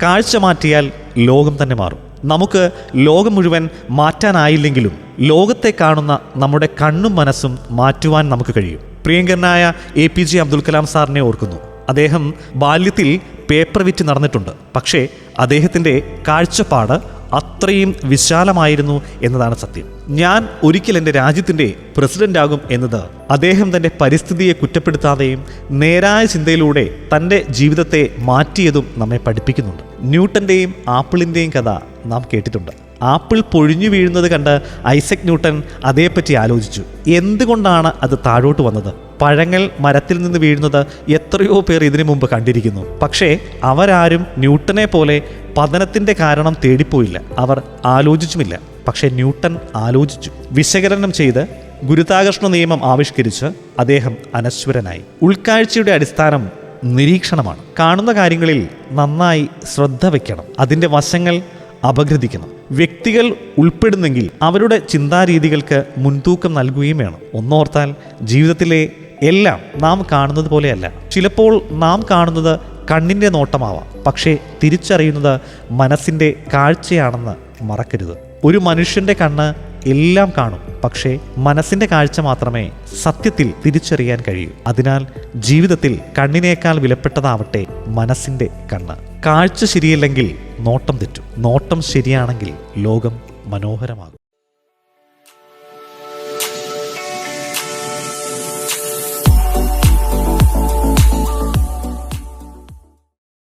കാഴ്ച മാറ്റിയാൽ ലോകം തന്നെ മാറും. നമുക്ക് ലോകം മുഴുവൻ മാറ്റാനായില്ലെങ്കിലും ലോകത്തെ കാണുന്ന നമ്മുടെ കണ്ണും മനസ്സും മാറ്റുവാൻ നമുക്ക് കഴിയും. പ്രിയങ്കരനായ APJ അബ്ദുൽ കലാം സാറിനെ ഓർക്കുന്നു. അദ്ദേഹം ബാല്യത്തിൽ പേപ്പർ വിറ്റ് നടന്നിട്ടുണ്ട്. പക്ഷേ അദ്ദേഹത്തിൻ്റെ കാഴ്ചപ്പാട് അത്രയും വിശാലമായിരുന്നു എന്നതാണ് സത്യം. ഞാൻ ഒരിക്കൽ എൻ്റെ രാജ്യത്തിൻ്റെ പ്രസിഡന്റ് ആകും എന്നത് അദ്ദേഹം തൻ്റെ പരിസ്ഥിതിയെ കുറ്റപ്പെടുത്താതെയും നേരായ ചിന്തയിലൂടെ തൻ്റെ ജീവിതത്തെ മാറ്റിയതും നമ്മെ പഠിപ്പിക്കുന്നുണ്ട്. ന്യൂട്ടൻ്റെയും ആപ്പിളിൻ്റെയും കഥ നാം കേട്ടിട്ടുണ്ട്. ആപ്പിൾ പൊഴിഞ്ഞു വീഴുന്നത് കണ്ട് ഐസക് ന്യൂട്ടൻ അതേപ്പറ്റി ആലോചിച്ചു. എന്തുകൊണ്ടാണ് അത് താഴോട്ട് വന്നത്? പഴങ്ങൾ മരത്തിൽ നിന്ന് വീഴുന്നത് എത്രയോ പേർ ഇതിനു മുമ്പ് കണ്ടിരിക്കുന്നു. പക്ഷേ അവരാരും ന്യൂട്ടനെ പോലെ പതനത്തിൻ്റെ കാരണം തേടിപ്പോയില്ല. അവർ ആലോചിച്ചുമില്ല. പക്ഷേ ന്യൂട്ടൻ ആലോചിച്ചു, വിശകലനം ചെയ്ത് ഗുരുത്വാകർഷണ നിയമം ആവിഷ്കരിച്ച് അദ്ദേഹം അനശ്വരനായി. ഉൾക്കാഴ്ചയുടെ അടിസ്ഥാനം നിരീക്ഷണമാണ്. കാണുന്ന കാര്യങ്ങളിൽ നന്നായി ശ്രദ്ധ വയ്ക്കണം. അതിൻ്റെ വശങ്ങൾ അപഗ്രഥിക്കണം. വ്യക്തികൾ ഉൾപ്പെടുന്നെങ്കിൽ അവരുടെ ചിന്താരീതികൾക്ക് മുൻതൂക്കം നൽകുകയും വേണം. ഒന്നോർത്താൽ ജീവിതത്തിലെ എല്ലാം നാം കാണുന്നത് പോലെയല്ല. ചിലപ്പോൾ നാം കാണുന്നത് കണ്ണിൻ്റെ നോട്ടമാവാം, പക്ഷേ തിരിച്ചറിയുന്നത് മനസ്സിൻ്റെ കാഴ്ചയാണെന്ന് മറക്കരുത്. ഒരു മനുഷ്യൻ്റെ കണ്ണ് എല്ലാം കാണും, പക്ഷേ മനസ്സിൻ്റെ കാഴ്ച മാത്രമേ സത്യത്തിൽ തിരിച്ചറിയാൻ കഴിയൂ. അതിനാൽ ജീവിതത്തിൽ കണ്ണിനേക്കാൾ വിലപ്പെട്ടതാവട്ടെ മനസ്സിൻ്റെ കണ്ണ്. കാഴ്ച ശരിയല്ലെങ്കിൽ നോട്ടം തെറ്റും. നോട്ടം ശരിയാണെങ്കിൽ ലോകം മനോഹരമാകും.